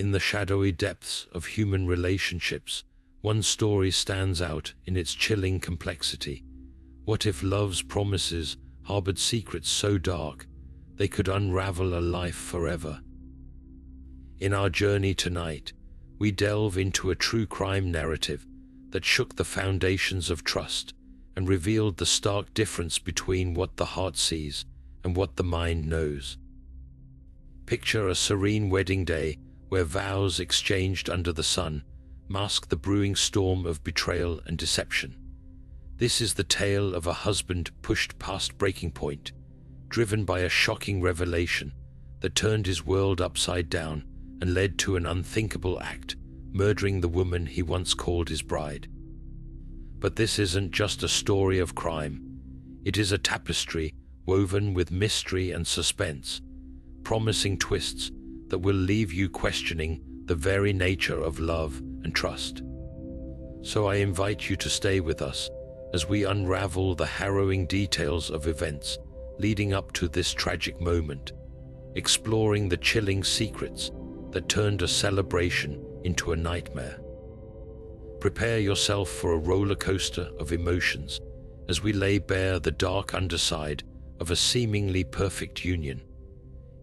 In the shadowy depths of human relationships, one story stands out in its chilling complexity. What if love's promises harbored secrets so dark they could unravel a life forever? In our journey tonight, we delve into a true crime narrative that shook the foundations of trust and revealed the stark difference between what the heart sees and what the mind knows. Picture a serene wedding day where vows exchanged under the sun mask the brewing storm of betrayal and deception. This is the tale of a husband pushed past breaking point, driven by a shocking revelation that turned his world upside down and led to an unthinkable act, murdering the woman he once called his bride. But this isn't just a story of crime. It is a tapestry woven with mystery and suspense, promising twists that will leave you questioning the very nature of love and trust. So I invite you to stay with us as we unravel the harrowing details of events leading up to this tragic moment, exploring the chilling secrets that turned a celebration into a nightmare. Prepare yourself for a roller coaster of emotions as we lay bare the dark underside of a seemingly perfect union.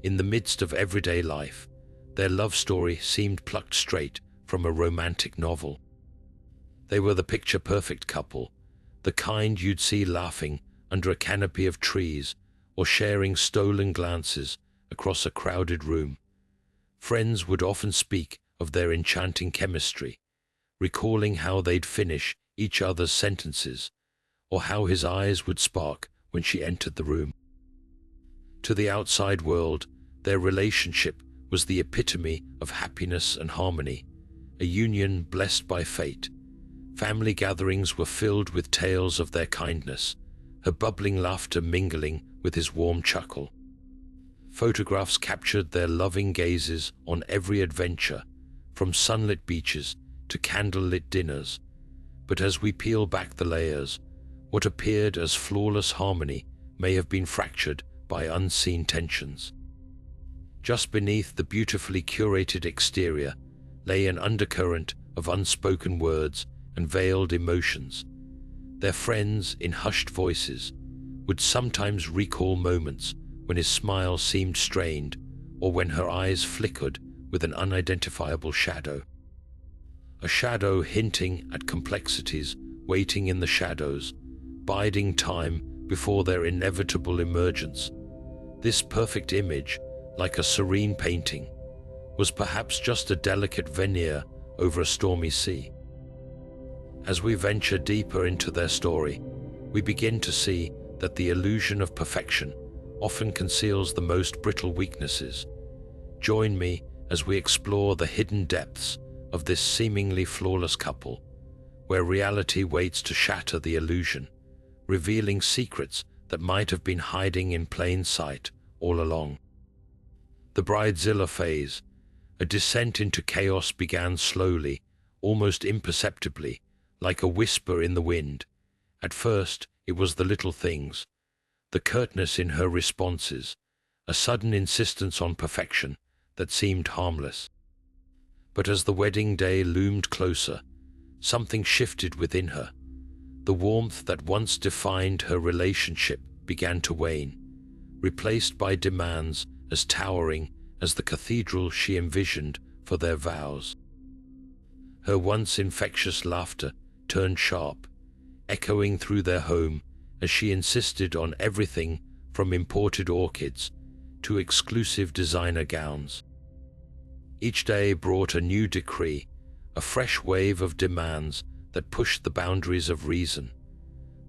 In the midst of everyday life, their love story seemed plucked straight from a romantic novel. They were the picture-perfect couple, the kind you'd see laughing under a canopy of trees or sharing stolen glances across a crowded room. Friends would often speak of their enchanting chemistry, recalling how they'd finish each other's sentences, or how his eyes would spark when she entered the room. To the outside world, their relationship was the epitome of happiness and harmony, a union blessed by fate. Family gatherings were filled with tales of their kindness, her bubbling laughter mingling with his warm chuckle. Photographs captured their loving gazes on every adventure, from sunlit beaches to candlelit dinners. But as we peel back the layers, what appeared as flawless harmony may have been fractured by unseen tensions. Just beneath the beautifully curated exterior lay an undercurrent of unspoken words and veiled emotions. Their friends, in hushed voices, would sometimes recall moments when his smile seemed strained or when her eyes flickered with an unidentifiable shadow. A shadow hinting at complexities waiting in the shadows, biding time before their inevitable emergence. This perfect image, like a serene painting, was perhaps just a delicate veneer over a stormy sea. As we venture deeper into their story, we begin to see that the illusion of perfection often conceals the most brittle weaknesses. Join me as we explore the hidden depths of this seemingly flawless couple, where reality waits to shatter the illusion, revealing secrets that might have been hiding in plain sight all along. The Bridezilla phase, a descent into chaos, began slowly, almost imperceptibly, like a whisper in the wind. At first, it was the little things, the curtness in her responses, a sudden insistence on perfection that seemed harmless. But as the wedding day loomed closer, something shifted within her. The warmth that once defined her relationship began to wane, replaced by demands as towering as the cathedral she envisioned for their vows. Her once infectious laughter turned sharp, echoing through their home as she insisted on everything from imported orchids to exclusive designer gowns. Each day brought a new decree, a fresh wave of demands that pushed the boundaries of reason.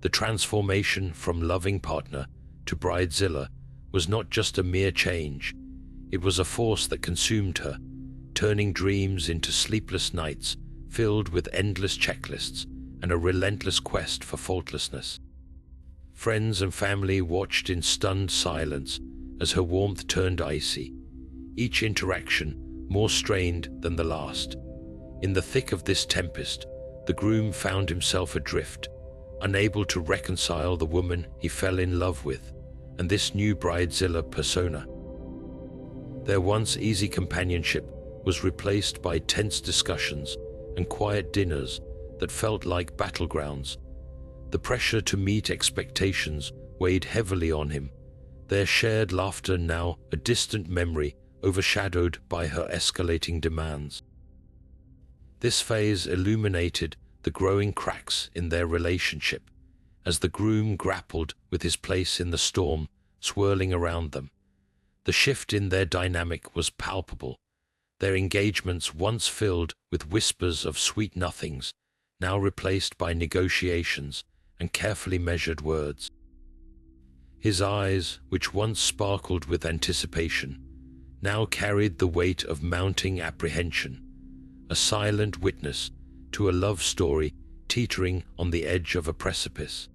The transformation from loving partner to Bridezilla was not just a mere change, it was a force that consumed her, turning dreams into sleepless nights filled with endless checklists and a relentless quest for faultlessness. Friends and family watched in stunned silence as her warmth turned icy, each interaction more strained than the last. In the thick of this tempest, the groom found himself adrift, unable to reconcile the woman he fell in love with and this new Bridezilla persona. Their once easy companionship was replaced by tense discussions and quiet dinners that felt like battlegrounds. The pressure to meet expectations weighed heavily on him, their shared laughter now a distant memory overshadowed by her escalating demands. This phase illuminated the growing cracks in their relationship, as the groom grappled with his place in the storm swirling around them. The shift in their dynamic was palpable, their engagements once filled with whispers of sweet nothings, now replaced by negotiations and carefully measured words. His eyes, which once sparkled with anticipation, now carried the weight of mounting apprehension, a silent witness to a love story teetering on the edge of a precipice.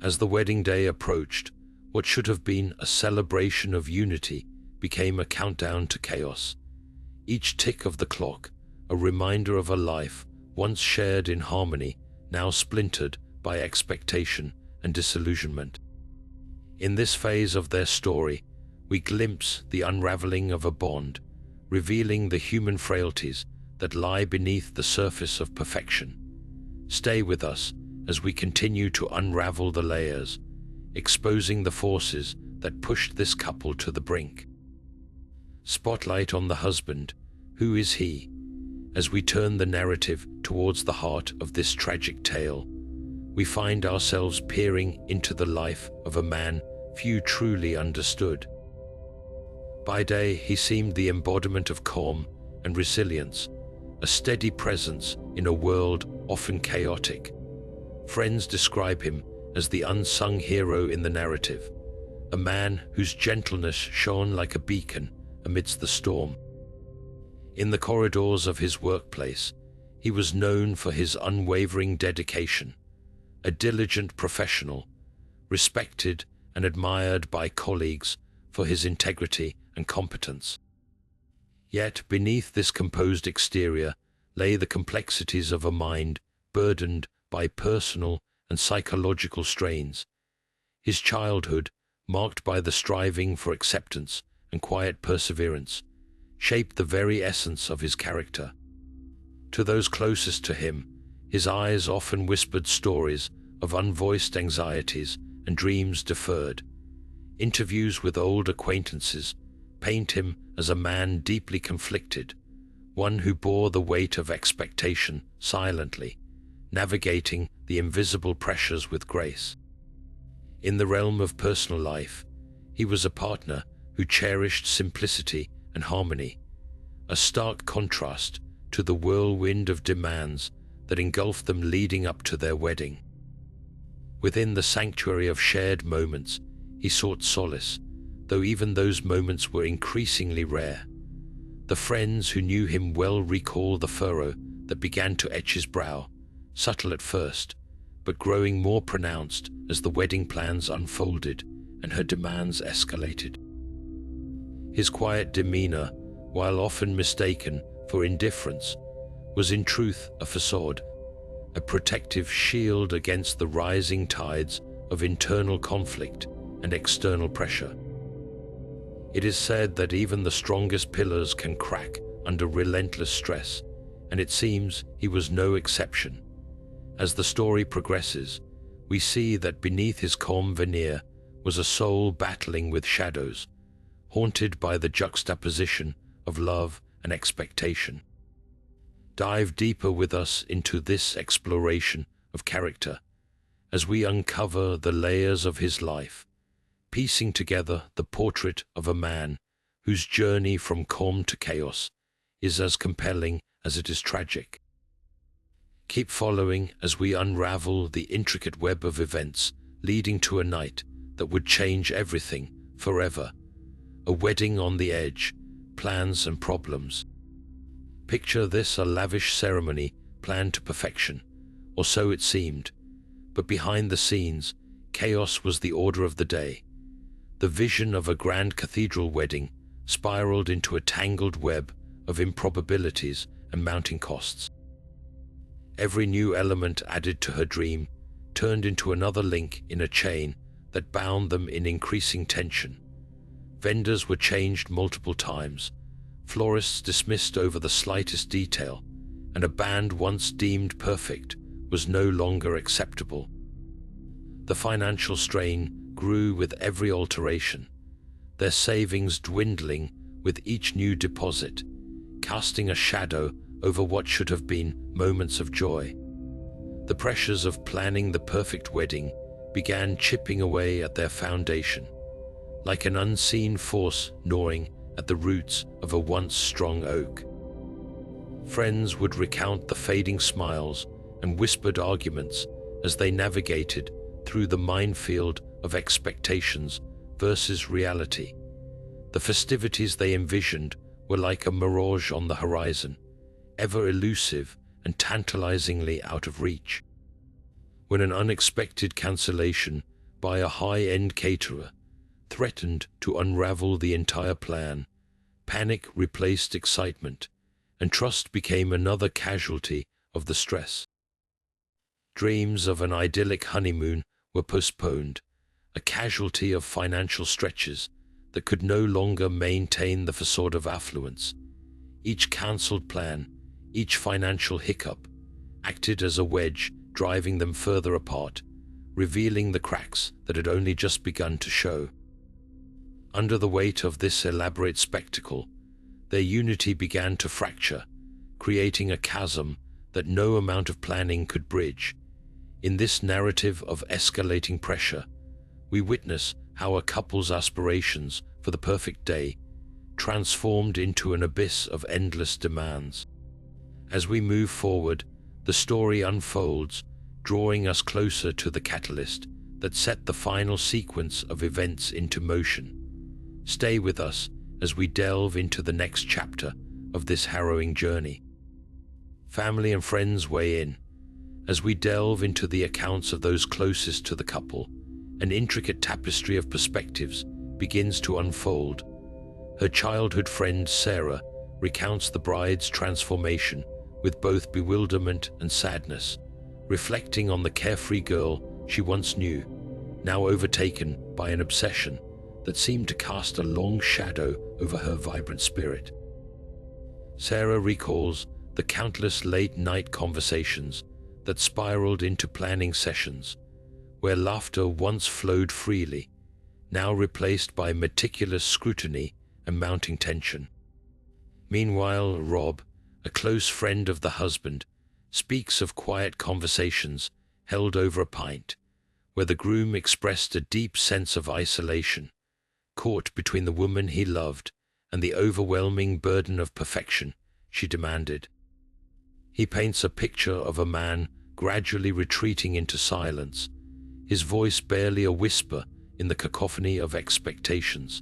As the wedding day approached, what should have been a celebration of unity became a countdown to chaos. Each tick of the clock, a reminder of a life once shared in harmony, now splintered by expectation and disillusionment. In this phase of their story, we glimpse the unraveling of a bond, revealing the human frailties that lie beneath the surface of perfection. Stay with us as we continue to unravel the layers, exposing the forces that pushed this couple to the brink. Spotlight on the husband. Who is he? As we turn the narrative towards the heart of this tragic tale, we find ourselves peering into the life of a man few truly understood. By day, he seemed the embodiment of calm and resilience, a steady presence in a world often chaotic. Friends describe him as the unsung hero in the narrative, a man whose gentleness shone like a beacon amidst the storm. In the corridors of his workplace, he was known for his unwavering dedication, a diligent professional, respected and admired by colleagues for his integrity and competence. Yet beneath this composed exterior lay the complexities of a mind burdened by personal and psychological strains. His childhood, marked by the striving for acceptance and quiet perseverance, shaped the very essence of his character. To those closest to him, his eyes often whispered stories of unvoiced anxieties and dreams deferred. Interviews with old acquaintances paint him as a man deeply conflicted, one who bore the weight of expectation silently, navigating the invisible pressures with grace. In the realm of personal life, he was a partner who cherished simplicity and harmony, a stark contrast to the whirlwind of demands that engulfed them leading up to their wedding. Within the sanctuary of shared moments, he sought solace, though even those moments were increasingly rare. The friends who knew him well recall the furrow that began to etch his brow, subtle at first, but growing more pronounced as the wedding plans unfolded and her demands escalated. His quiet demeanor, while often mistaken for indifference, was in truth a facade, a protective shield against the rising tides of internal conflict and external pressure. It is said that even the strongest pillars can crack under relentless stress, and it seems he was no exception. As the story progresses, we see that beneath his calm veneer was a soul battling with shadows, haunted by the juxtaposition of love and expectation. Dive deeper with us into this exploration of character as we uncover the layers of his life, piecing together the portrait of a man whose journey from calm to chaos is as compelling as it is tragic. Keep following as we unravel the intricate web of events leading to a night that would change everything forever. A wedding on the edge, plans and problems. Picture this: a lavish ceremony planned to perfection, or so it seemed, but behind the scenes, chaos was the order of the day. The vision of a grand cathedral wedding spiraled into a tangled web of improbabilities and mounting costs. Every new element added to her dream turned into another link in a chain that bound them in increasing tension. Vendors were changed multiple times, Florists dismissed over the slightest detail, and a band once deemed perfect was no longer acceptable. The financial strain grew with every alteration, their savings dwindling with each new deposit, casting a shadow over what should have been moments of joy. The pressures of planning the perfect wedding began chipping away at their foundation, like an unseen force gnawing at the roots of a once strong oak. Friends would recount the fading smiles and whispered arguments as they navigated through the minefield of expectations versus reality. The festivities they envisioned were like a mirage on the horizon, ever elusive and tantalizingly out of reach. When an unexpected cancellation by a high-end caterer threatened to unravel the entire plan, panic replaced excitement, and trust became another casualty of the stress. Dreams of an idyllic honeymoon were postponed, a casualty of financial stretches that could no longer maintain the facade of affluence. Each cancelled plan, each financial hiccup, acted as a wedge driving them further apart, revealing the cracks that had only just begun to show. Under the weight of this elaborate spectacle, their unity began to fracture, creating a chasm that no amount of planning could bridge. In this narrative of escalating pressure, we witness how a couple's aspirations for the perfect day transformed into an abyss of endless demands. As we move forward, the story unfolds, drawing us closer to the catalyst that set the final sequence of events into motion. Stay with us as we delve into the next chapter of this harrowing journey. Family and friends weigh in. As we delve into the accounts of those closest to the couple, an intricate tapestry of perspectives begins to unfold. Her childhood friend Sarah recounts the bride's transformation with both bewilderment and sadness, reflecting on the carefree girl she once knew, now overtaken by an obsession that seemed to cast a long shadow over her vibrant spirit. Sarah recalls the countless late-night conversations that spiraled into planning sessions, where laughter once flowed freely, now replaced by meticulous scrutiny and mounting tension. Meanwhile, Rob, a close friend of the husband, speaks of quiet conversations held over a pint, where the groom expressed a deep sense of isolation, caught between the woman he loved and the overwhelming burden of perfection she demanded. He paints a picture of a man gradually retreating into silence, his voice barely a whisper in the cacophony of expectations.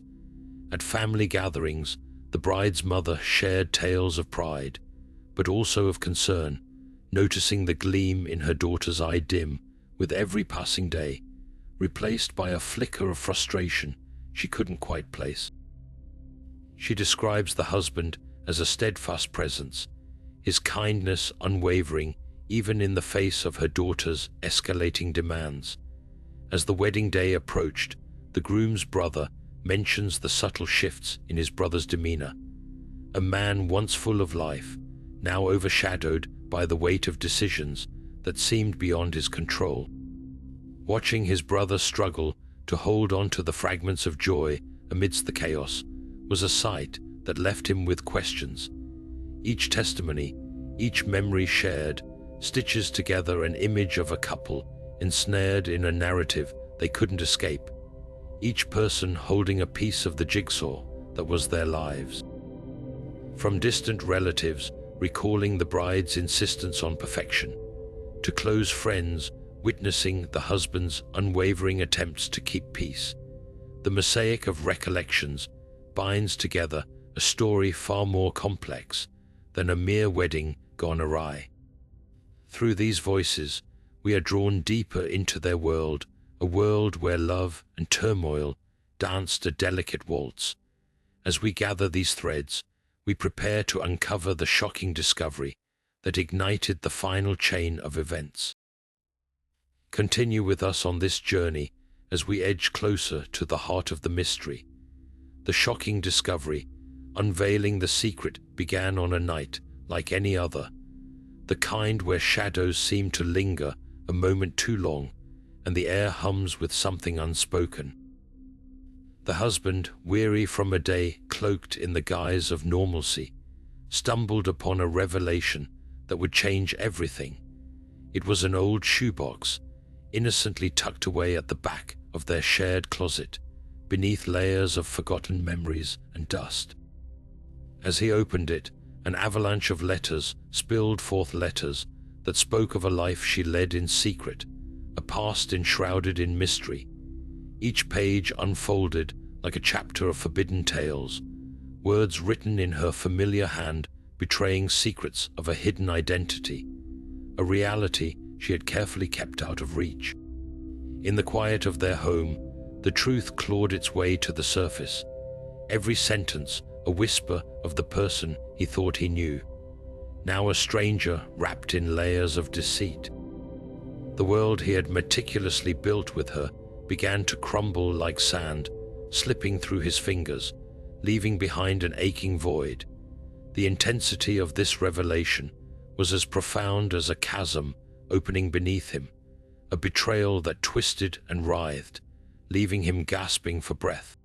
At family gatherings, the bride's mother shared tales of pride, but also of concern, noticing the gleam in her daughter's eye dim with every passing day, replaced by a flicker of frustration she couldn't quite place. She describes the husband as a steadfast presence, his kindness unwavering even in the face of her daughter's escalating demands. As the wedding day approached, the groom's brother mentions the subtle shifts in his brother's demeanor. A man once full of life, now overshadowed by the weight of decisions that seemed beyond his control. Watching his brother struggle to hold on to the fragments of joy amidst the chaos was a sight that left him with questions. Each testimony, each memory shared, stitches together an image of a couple ensnared in a narrative they couldn't escape, each person holding a piece of the jigsaw that was their lives. From distant relatives recalling the bride's insistence on perfection, to close friends witnessing the husband's unwavering attempts to keep peace, the mosaic of recollections binds together a story far more complex than a mere wedding gone awry. Through these voices, we are drawn deeper into their world, a world where love and turmoil danced a delicate waltz. As we gather these threads, we prepare to uncover the shocking discovery that ignited the final chain of events. Continue with us on this journey as we edge closer to the heart of the mystery. The shocking discovery Unveiling the secret began on a night like any other, the kind where shadows seem to linger a moment too long and the air hums with something unspoken. The husband, weary from a day cloaked in the guise of normalcy, stumbled upon a revelation that would change everything. It was an old shoebox, innocently tucked away at the back of their shared closet, beneath layers of forgotten memories and dust. As he opened it, an avalanche of letters spilled forth, letters that spoke of a life she led in secret, a past enshrouded in mystery. Each page unfolded like a chapter of forbidden tales, words written in her familiar hand betraying secrets of a hidden identity, a reality she had carefully kept out of reach. In the quiet of their home, the truth clawed its way to the surface, every sentence a whisper of the person he thought he knew, now a stranger wrapped in layers of deceit. The world he had meticulously built with her began to crumble like sand, slipping through his fingers, leaving behind an aching void. The intensity of this revelation was as profound as a chasm opening beneath him, a betrayal that twisted and writhed, leaving him gasping for breath.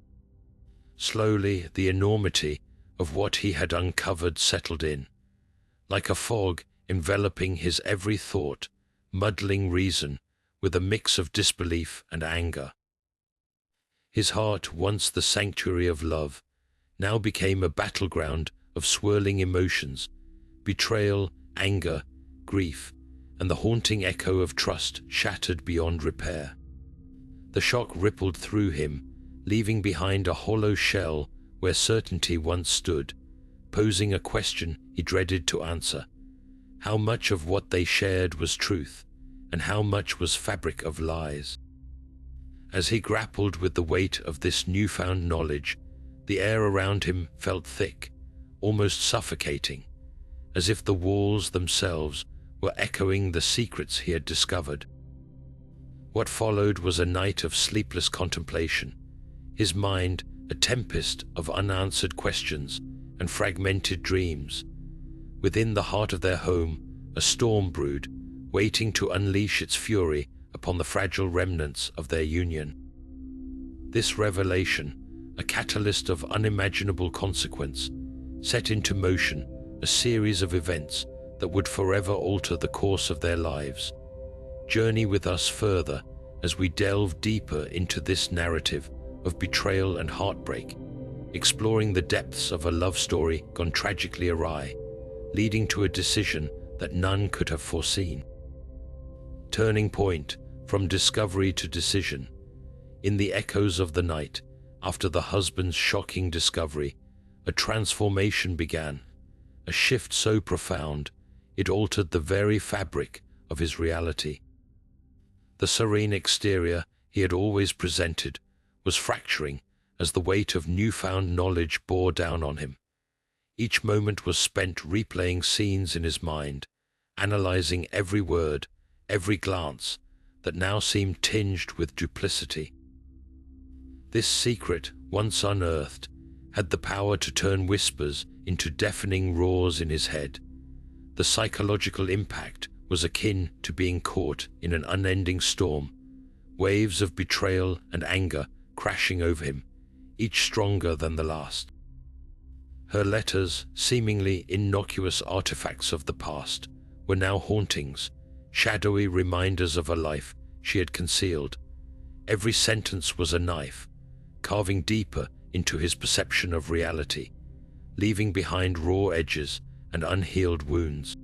Slowly, the enormity of what he had uncovered settled in, like a fog enveloping his every thought, muddling reason with a mix of disbelief and anger. His heart, once the sanctuary of love, now became a battleground of swirling emotions, betrayal, anger, grief, and the haunting echo of trust shattered beyond repair. The shock rippled through him, leaving behind a hollow shell where certainty once stood, posing a question he dreaded to answer. How much of what they shared was truth, and how much was fabric of lies? As he grappled with the weight of this newfound knowledge, the air around him felt thick, almost suffocating, as if the walls themselves were echoing the secrets he had discovered. What followed was a night of sleepless contemplation, his mind a tempest of unanswered questions and fragmented dreams. Within the heart of their home, a storm brewed, waiting to unleash its fury upon the fragile remnants of their union. This revelation, a catalyst of unimaginable consequence, set into motion a series of events that would forever alter the course of their lives. Journey with us further as we delve deeper into this narrative of betrayal and heartbreak, exploring the depths of a love story gone tragically awry, leading to a decision that none could have foreseen. Turning point, from discovery to decision. In the echoes of the night, after the husband's shocking discovery, a transformation began, a shift so profound it altered the very fabric of his reality. The serene exterior he had always presented was fracturing as the weight of newfound knowledge bore down on him. Each moment was spent replaying scenes in his mind, analyzing every word, every glance that now seemed tinged with duplicity. This secret, once unearthed, had the power to turn whispers into deafening roars in his head. The psychological impact was akin to being caught in an unending storm, waves of betrayal and anger crashing over him, each stronger than the last. Her letters, seemingly innocuous artifacts of the past, were now hauntings, shadowy reminders of a life she had concealed. Every sentence was a knife, carving deeper into his perception of reality, leaving behind raw edges and unhealed wounds.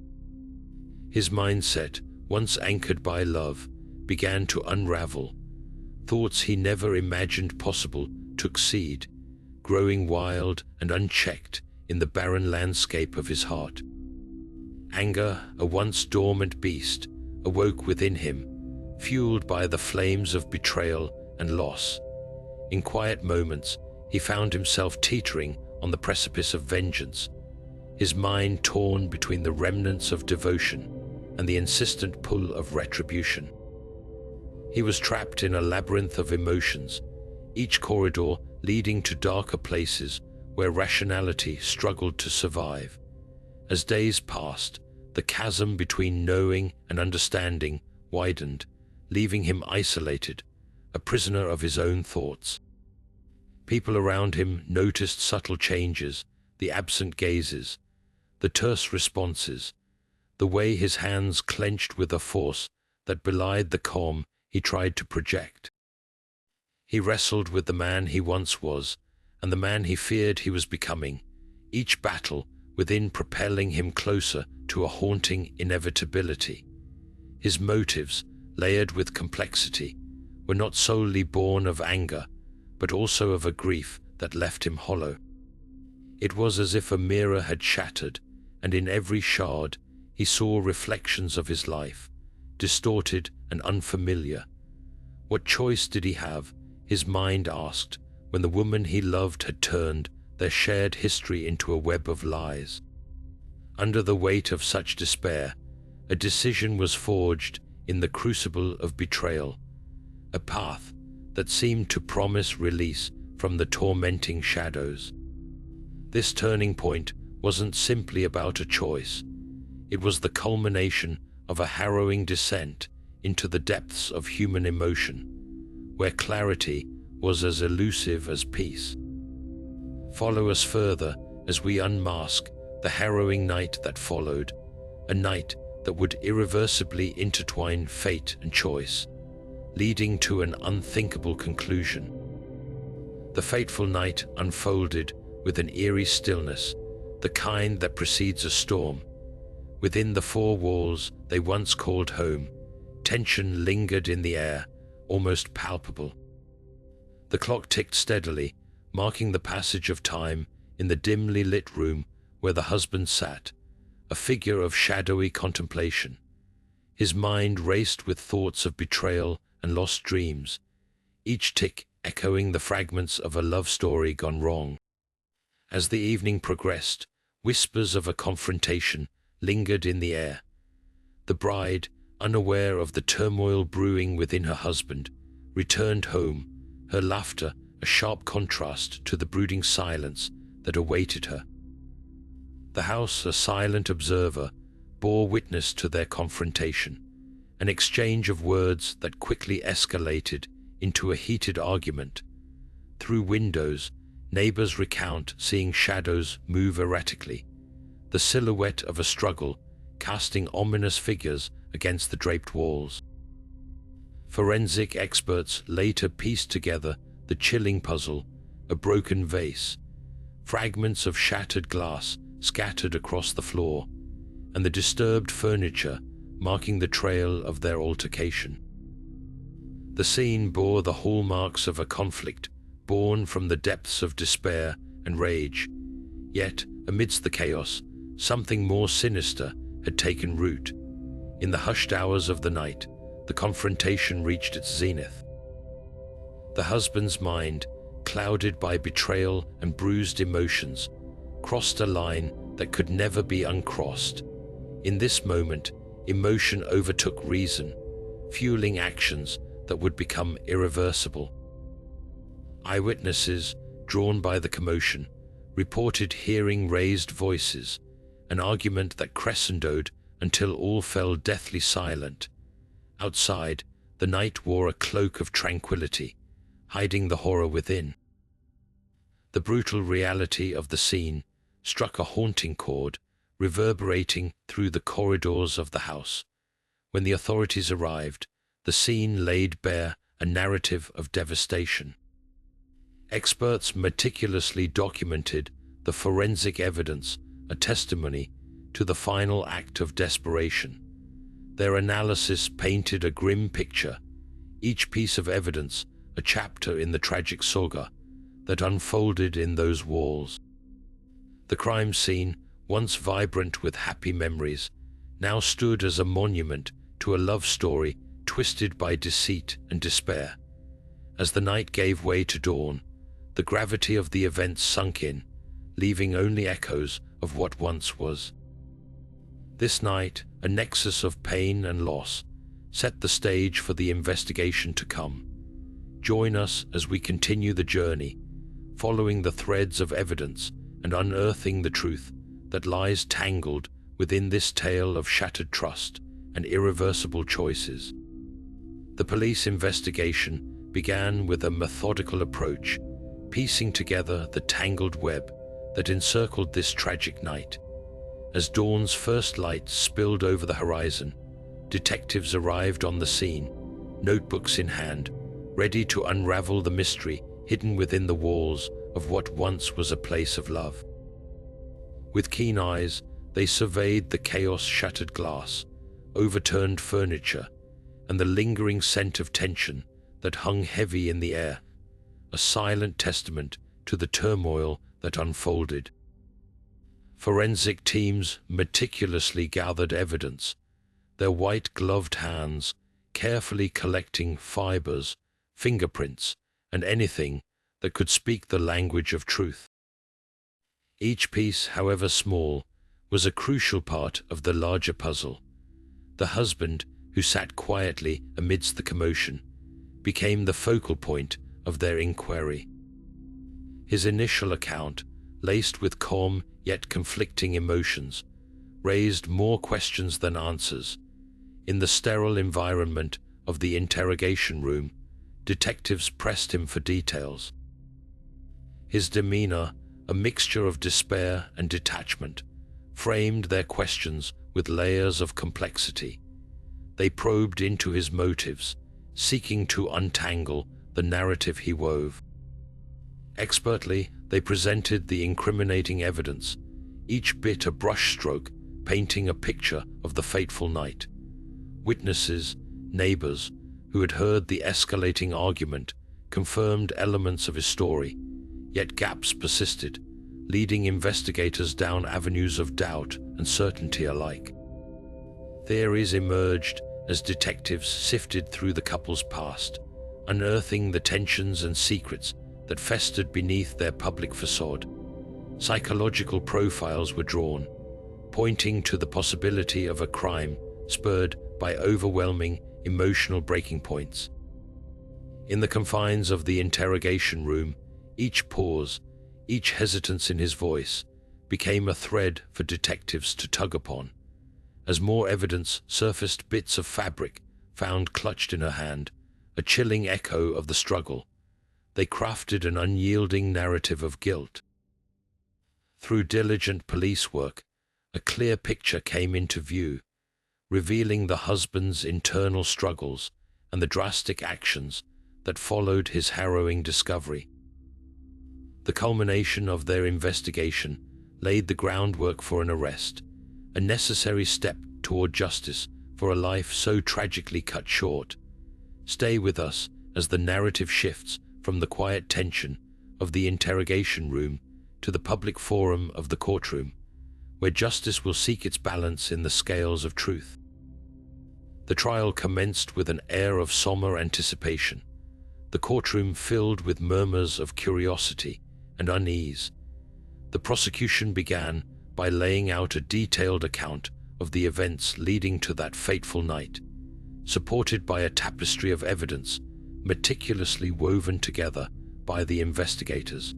His mindset, once anchored by love, began to unravel. Thoughts he never imagined possible took seed, growing wild and unchecked in the barren landscape of his heart. Anger, a once dormant beast, awoke within him, fueled by the flames of betrayal and loss. In quiet moments, he found himself teetering on the precipice of vengeance, his mind torn between the remnants of devotion and the insistent pull of retribution. He was trapped in a labyrinth of emotions, each corridor leading to darker places where rationality struggled to survive. As days passed, the chasm between knowing and understanding widened, leaving him isolated, a prisoner of his own thoughts. People around him noticed subtle changes, the absent gazes, the terse responses, the way his hands clenched with a force that belied the calm he tried to project. He wrestled with the man he once was and the man he feared he was becoming, each battle within propelling him closer to a haunting inevitability. His motives, layered with complexity, were not solely born of anger, but also of a grief that left him hollow. It was as if a mirror had shattered, and in every shard he saw reflections of his life, distorted and unfamiliar. What choice did he have, his mind asked, when the woman he loved had turned their shared history into a web of lies? Under the weight of such despair, a decision was forged in the crucible of betrayal, a path that seemed to promise release from the tormenting shadows. This turning point wasn't simply about a choice. It was the culmination of a harrowing descent into the depths of human emotion, where clarity was as elusive as peace. Follow us further as we unmask the harrowing night that followed, a night that would irreversibly intertwine fate and choice, leading to an unthinkable conclusion. The fateful night unfolded with an eerie stillness, the kind that precedes a storm. Within the four walls they once called home, tension lingered in the air, almost palpable. The clock ticked steadily, marking the passage of time in the dimly lit room where the husband sat, a figure of shadowy contemplation. His mind raced with thoughts of betrayal and lost dreams, each tick echoing the fragments of a love story gone wrong. As the evening progressed, whispers of a confrontation lingered in the air. The bride, unaware of the turmoil brewing within her husband, returned home, her laughter a sharp contrast to the brooding silence that awaited her. The house, a silent observer, bore witness to their confrontation, an exchange of words that quickly escalated into a heated argument. Through windows, neighbors recount seeing shadows move erratically, the silhouette of a struggle casting ominous figures against the draped walls. Forensic experts later pieced together the chilling puzzle, a broken vase, fragments of shattered glass scattered across the floor, and the disturbed furniture marking the trail of their altercation. The scene bore the hallmarks of a conflict born from the depths of despair and rage. Yet, amidst the chaos, something more sinister had taken root. In the hushed hours of the night, the confrontation reached its zenith. The husband's mind, clouded by betrayal and bruised emotions, crossed a line that could never be uncrossed. In this moment, emotion overtook reason, fueling actions that would become irreversible. Eyewitnesses, drawn by the commotion, reported hearing raised voices, an argument that crescendoed until all fell deathly silent. Outside, the night wore a cloak of tranquility, hiding the horror within. The brutal reality of the scene struck a haunting chord, reverberating through the corridors of the house. When the authorities arrived, the scene laid bare a narrative of devastation. Experts meticulously documented the forensic evidence, a testimony to the final act of desperation. Their analysis painted a grim picture, each piece of evidence a chapter in the tragic saga that unfolded in those walls. The crime scene, once vibrant with happy memories, now stood as a monument to a love story twisted by deceit and despair. As the night gave way to dawn, the gravity of the events sunk in, leaving only echoes of what once was. This night, a nexus of pain and loss, set the stage for the investigation to come. Join us as we continue the journey, following the threads of evidence and unearthing the truth that lies tangled within this tale of shattered trust and irreversible choices. The police investigation began with a methodical approach, piecing together the tangled web that encircled this tragic night. As dawn's first light spilled over the horizon, detectives arrived on the scene, notebooks in hand, ready to unravel the mystery hidden within the walls of what once was a place of love. With keen eyes, they surveyed the chaos-shattered glass, overturned furniture, and the lingering scent of tension that hung heavy in the air, a silent testament to the turmoil that unfolded. Forensic teams meticulously gathered evidence, their white-gloved hands carefully collecting fibers, fingerprints, and anything that could speak the language of truth. Each piece, however small, was a crucial part of the larger puzzle. The husband, who sat quietly amidst the commotion, became the focal point of their inquiry. His initial account, laced with calm yet conflicting emotions, raised more questions than answers. In the sterile environment of the interrogation room, detectives pressed him for details. His demeanor, a mixture of despair and detachment, framed their questions with layers of complexity. They probed into his motives, seeking to untangle the narrative he wove. Expertly, they presented the incriminating evidence, each bit a brushstroke painting a picture of the fateful night. Witnesses, neighbors, who had heard the escalating argument, confirmed elements of his story, yet gaps persisted, leading investigators down avenues of doubt and certainty alike. Theories emerged as detectives sifted through the couple's past, unearthing the tensions and secrets that festered beneath their public facade. Psychological profiles were drawn, pointing to the possibility of a crime spurred by overwhelming emotional breaking points. In the confines of the interrogation room, each pause, each hesitance in his voice, became a thread for detectives to tug upon. As more evidence surfaced, bits of fabric found clutched in her hand, a chilling echo of the struggle, they crafted an unyielding narrative of guilt. Through diligent police work, a clear picture came into view, revealing the husband's internal struggles and the drastic actions that followed his harrowing discovery. The culmination of their investigation laid the groundwork for an arrest, a necessary step toward justice for a life so tragically cut short. Stay with us as the narrative shifts from the quiet tension of the interrogation room to the public forum of the courtroom, where justice will seek its balance in the scales of truth. The trial commenced with an air of somber anticipation, the courtroom filled with murmurs of curiosity and unease. The prosecution began by laying out a detailed account of the events leading to that fateful night, supported by a tapestry of evidence meticulously woven together by the investigators.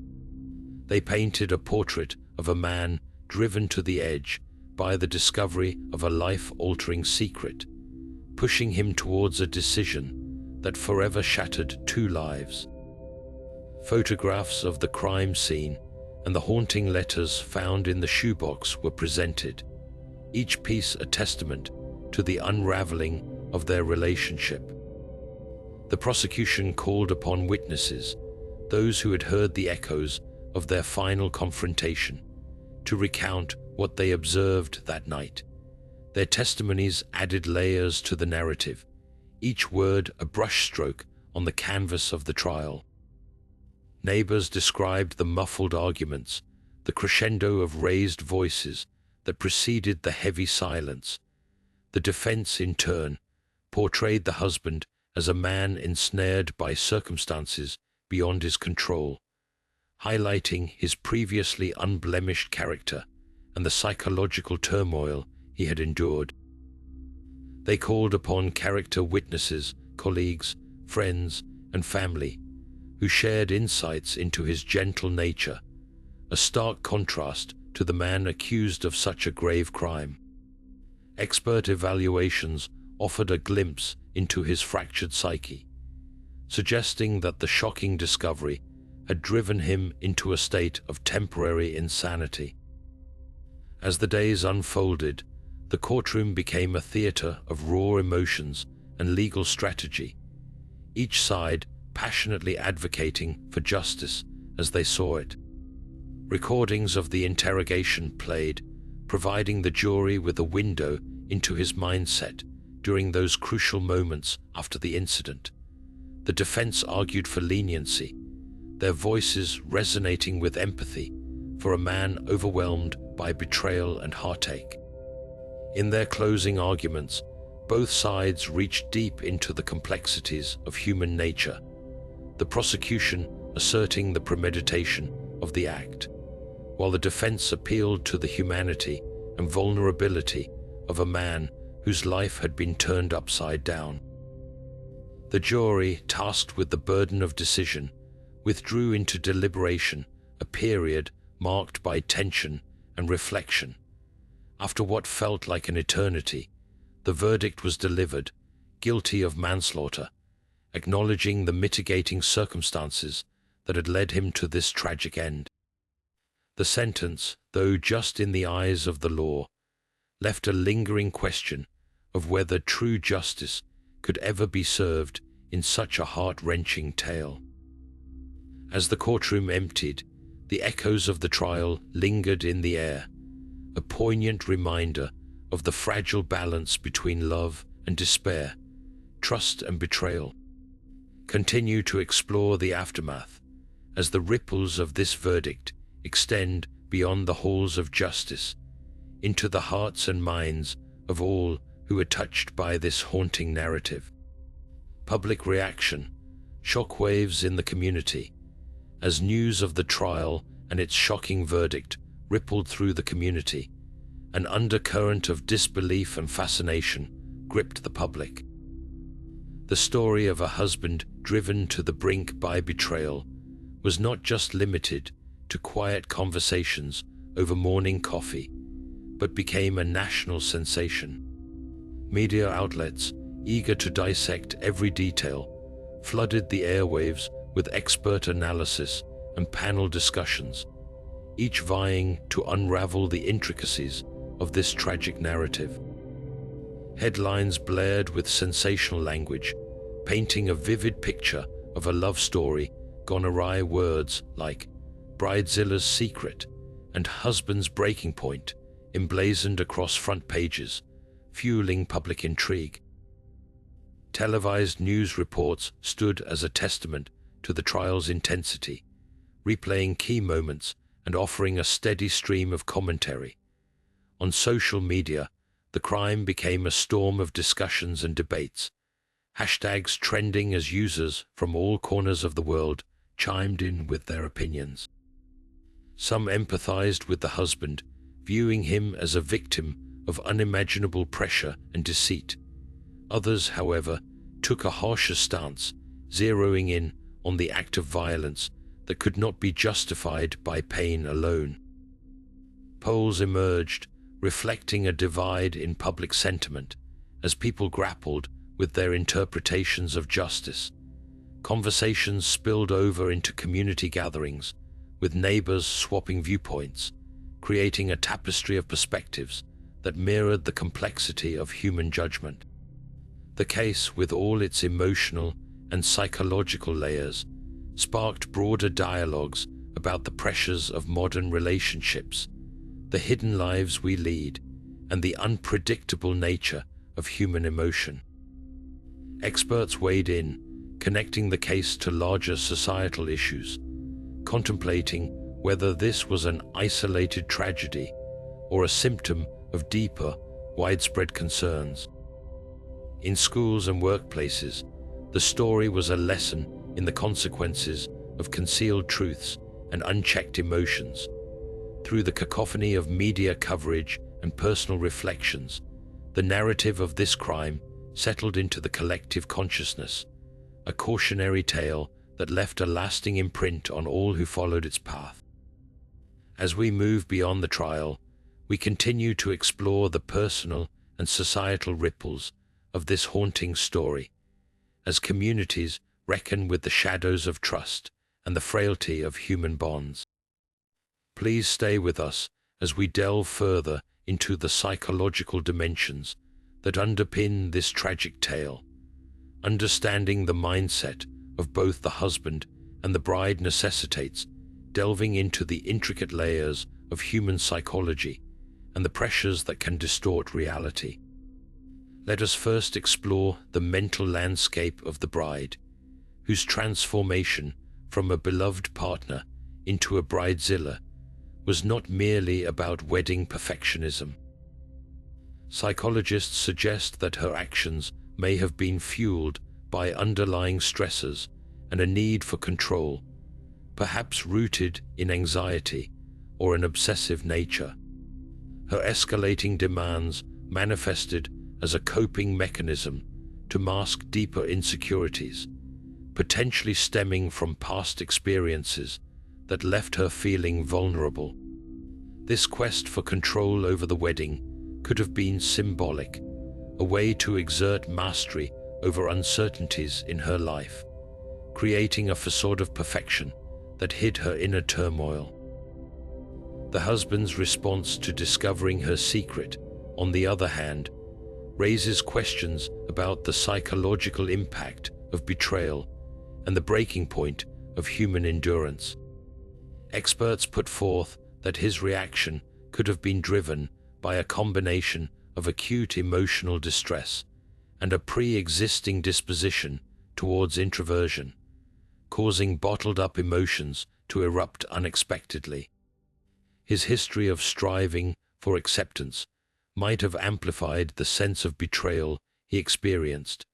They painted a portrait of a man driven to the edge by the discovery of a life-altering secret, pushing him towards a decision that forever shattered two lives. Photographs of the crime scene and the haunting letters found in the shoebox were presented, each piece a testament to the unraveling of their relationship. The prosecution called upon witnesses, those who had heard the echoes of their final confrontation, to recount what they observed that night. Their testimonies added layers to the narrative, each word a brushstroke on the canvas of the trial. Neighbors described the muffled arguments, the crescendo of raised voices that preceded the heavy silence. The defense, in turn, portrayed the husband as a man ensnared by circumstances beyond his control, highlighting his previously unblemished character and the psychological turmoil he had endured. They called upon character witnesses, colleagues, friends, and family, who shared insights into his gentle nature, a stark contrast to the man accused of such a grave crime. Expert evaluations offered a glimpse into his fractured psyche, suggesting that the shocking discovery had driven him into a state of temporary insanity. As the days unfolded, the courtroom became a theater of raw emotions and legal strategy, each side passionately advocating for justice as they saw it. Recordings of the interrogation played, providing the jury with a window into his mindset during those crucial moments after the incident. The defense argued for leniency, their voices resonating with empathy for a man overwhelmed by betrayal and heartache. In their closing arguments, both sides reached deep into the complexities of human nature, the prosecution asserting the premeditation of the act, while the defense appealed to the humanity and vulnerability of a man whose life had been turned upside down. The jury, tasked with the burden of decision, withdrew into deliberation, a period marked by tension and reflection. After what felt like an eternity, the verdict was delivered, guilty of manslaughter, acknowledging the mitigating circumstances that had led him to this tragic end. The sentence, though just in the eyes of the law, left a lingering question of whether true justice could ever be served in such a heart-wrenching tale. As the courtroom emptied, the echoes of the trial lingered in the air, a poignant reminder of the fragile balance between love and despair, trust and betrayal. Continue to explore the aftermath as the ripples of this verdict extend beyond the halls of justice into the hearts and minds of all who are touched by this haunting narrative. Public reaction, shockwaves in the community, as news of the trial and its shocking verdict rippled through the community, an undercurrent of disbelief and fascination gripped the public. The story of a husband driven to the brink by betrayal was not just limited to quiet conversations over morning coffee, but became a national sensation. Media outlets, eager to dissect every detail, flooded the airwaves with expert analysis and panel discussions, each vying to unravel the intricacies of this tragic narrative. Headlines blared with sensational language, painting a vivid picture of a love story gone awry. Words like Bridezilla's secret and husband's breaking point emblazoned across front pages, fueling public intrigue. Televised news reports stood as a testament to the trial's intensity, replaying key moments and offering a steady stream of commentary. On social media, the crime became a storm of discussions and debates, hashtags trending as users from all corners of the world chimed in with their opinions. Some empathized with the husband, viewing him as a victim of unimaginable pressure and deceit. Others, however, took a harsher stance, zeroing in on the act of violence that could not be justified by pain alone. Polls emerged, reflecting a divide in public sentiment as people grappled with their interpretations of justice. Conversations spilled over into community gatherings, with neighbors swapping viewpoints, creating a tapestry of perspectives that mirrored the complexity of human judgment. The case, with all its emotional and psychological layers, sparked broader dialogues about the pressures of modern relationships, the hidden lives we lead, and the unpredictable nature of human emotion. Experts weighed in, connecting the case to larger societal issues, contemplating whether this was an isolated tragedy or a symptom of deeper, widespread concerns. In schools and workplaces, the story was a lesson in the consequences of concealed truths and unchecked emotions. Through the cacophony of media coverage and personal reflections, the narrative of this crime settled into the collective consciousness, a cautionary tale that left a lasting imprint on all who followed its path. As we move beyond the trial, we continue to explore the personal and societal ripples of this haunting story, as communities reckon with the shadows of trust and the frailty of human bonds. Please stay with us as we delve further into the psychological dimensions that underpin this tragic tale. Understanding the mindset of both the husband and the bride necessitates delving into the intricate layers of human psychology and the pressures that can distort reality. Let us first explore the mental landscape of the bride, whose transformation from a beloved partner into a bridezilla was not merely about wedding perfectionism. Psychologists suggest that her actions may have been fueled by underlying stressors and a need for control, perhaps rooted in anxiety or an obsessive nature. Her escalating demands manifested as a coping mechanism to mask deeper insecurities, potentially stemming from past experiences that left her feeling vulnerable. This quest for control over the wedding could have been symbolic, a way to exert mastery over uncertainties in her life, creating a facade of perfection that hid her inner turmoil. The husband's response to discovering her secret, on the other hand, raises questions about the psychological impact of betrayal and the breaking point of human endurance. Experts put forth that his reaction could have been driven by a combination of acute emotional distress and a pre-existing disposition towards introversion, causing bottled-up emotions to erupt unexpectedly. His history of striving for acceptance might have amplified the sense of betrayal he experienced,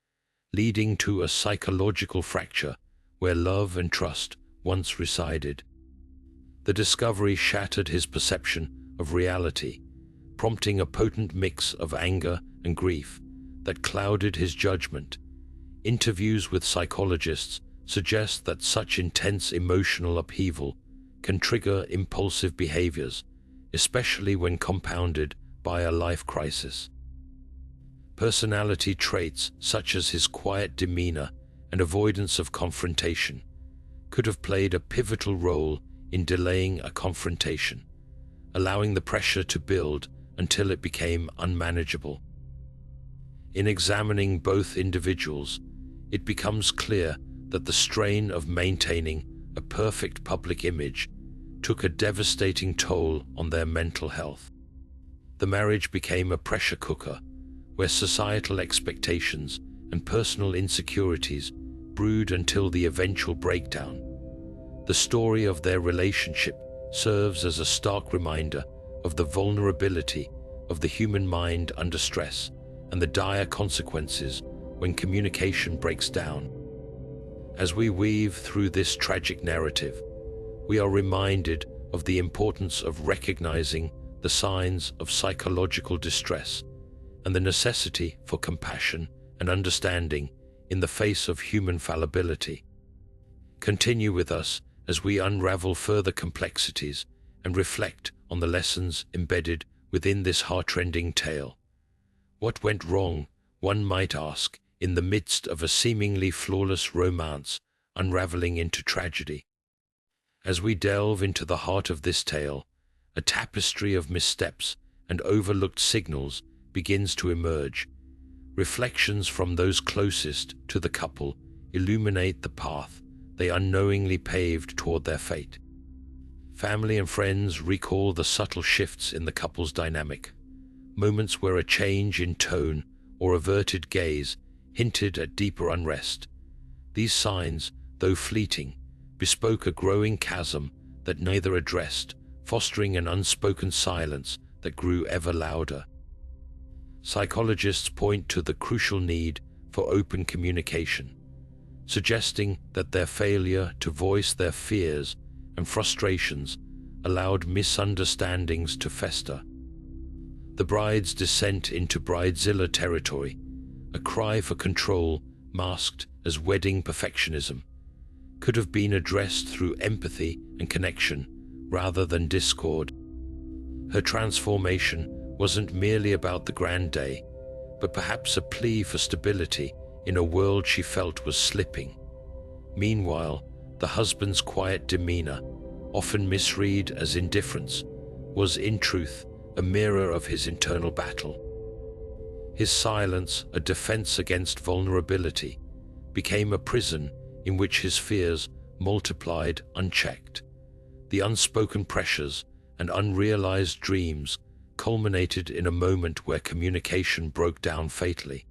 leading to a psychological fracture where love and trust once resided. The discovery shattered his perception of reality, prompting a potent mix of anger and grief that clouded his judgment. Interviews with psychologists suggest that such intense emotional upheaval can trigger impulsive behaviors, especially when compounded by a life crisis. Personality traits such as his quiet demeanor and avoidance of confrontation could have played a pivotal role in delaying a confrontation, allowing the pressure to build until it became unmanageable. In examining both individuals, it becomes clear that the strain of maintaining a perfect public image took a devastating toll on their mental health. The marriage became a pressure cooker where societal expectations and personal insecurities brewed until the eventual breakdown. The story of their relationship serves as a stark reminder of the vulnerability of the human mind under stress and the dire consequences when communication breaks down. As we weave through this tragic narrative, we are reminded of the importance of recognizing the signs of psychological distress and the necessity for compassion and understanding in the face of human fallibility. Continue with us as we unravel further complexities and reflect on the lessons embedded within this heart-rending tale. What went wrong, one might ask, in the midst of a seemingly flawless romance unraveling into tragedy? As we delve into the heart of this tale, a tapestry of missteps and overlooked signals begins to emerge. Reflections from those closest to the couple illuminate the path they unknowingly paved toward their fate. Family and friends recall the subtle shifts in the couple's dynamic, moments where a change in tone or averted gaze hinted at deeper unrest. These signs, though fleeting, bespoke a growing chasm that neither addressed, fostering an unspoken silence that grew ever louder. Psychologists point to the crucial need for open communication, suggesting that their failure to voice their fears and frustrations allowed misunderstandings to fester. The bride's descent into Bridezilla territory, a cry for control masked as wedding perfectionism, could have been addressed through empathy and connection rather than discord. Her transformation wasn't merely about the grand day, but perhaps a plea for stability in a world she felt was slipping. Meanwhile, the husband's quiet demeanor, often misread as indifference, was in truth a mirror of his internal battle. His silence, a defense against vulnerability, became a prison in which his fears multiplied unchecked. The unspoken pressures and unrealized dreams culminated in a moment where communication broke down fatally.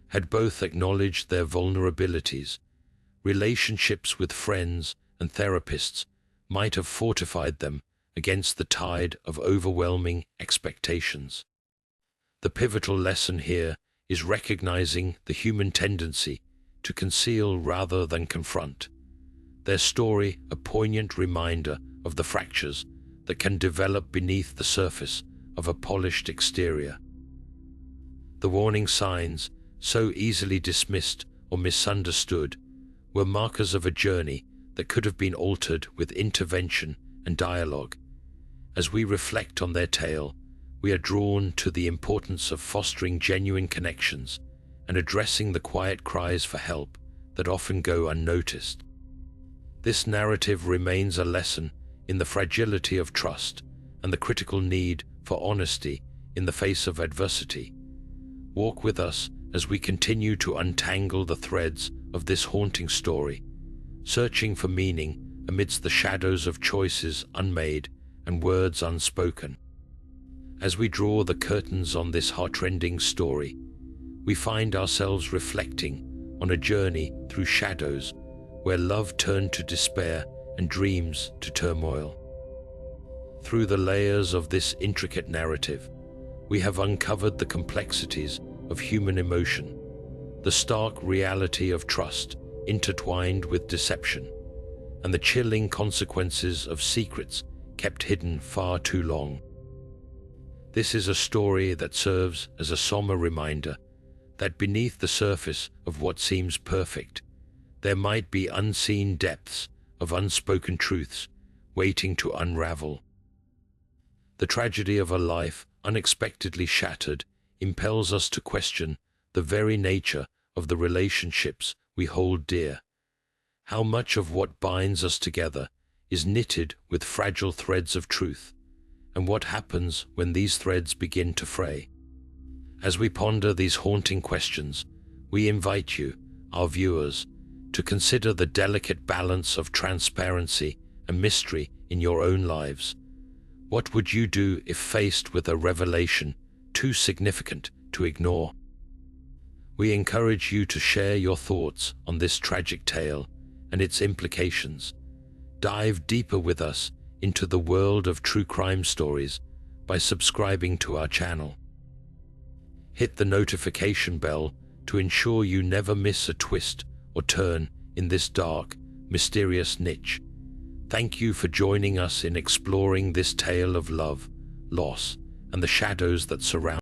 Had both acknowledged their vulnerabilities, relationships with friends and therapists might have fortified them against the tide of overwhelming expectations. The pivotal lesson here is recognizing the human tendency to conceal rather than confront. Their story, a poignant reminder of the fractures that can develop beneath the surface of a polished exterior. The warning signs, so easily dismissed or misunderstood, were markers of a journey that could have been altered with intervention and dialogue. As we reflect on their tale, we are drawn to the importance of fostering genuine connections and addressing the quiet cries for help that often go unnoticed. This narrative remains a lesson in the fragility of trust and the critical need for honesty in the face of adversity. Walk with us as we continue to untangle the threads of this haunting story, searching for meaning amidst the shadows of choices unmade and words unspoken. As we draw the curtains on this heartrending story, we find ourselves reflecting on a journey through shadows where love turned to despair and dreams to turmoil. Through the layers of this intricate narrative, we have uncovered the complexities of human emotion, the stark reality of trust intertwined with deception, and the chilling consequences of secrets kept hidden far too long. This is a story that serves as a somber reminder that beneath the surface of what seems perfect, there might be unseen depths of unspoken truths waiting to unravel. The tragedy of a life unexpectedly shattered impels us to question the very nature of the relationships we hold dear. How much of what binds us together is knitted with fragile threads of truth, and what happens when these threads begin to fray? As we ponder these haunting questions, we invite you, our viewers, to consider the delicate balance of transparency and mystery in your own lives. What would you do if faced with a revelation too significant to ignore? We encourage you to share your thoughts on this tragic tale and its implications. Dive deeper with us into the world of true crime stories by subscribing to our channel. Hit the notification bell to ensure you never miss a twist or turn in this dark, mysterious niche. Thank you for joining us in exploring this tale of love, loss, and the shadows that surround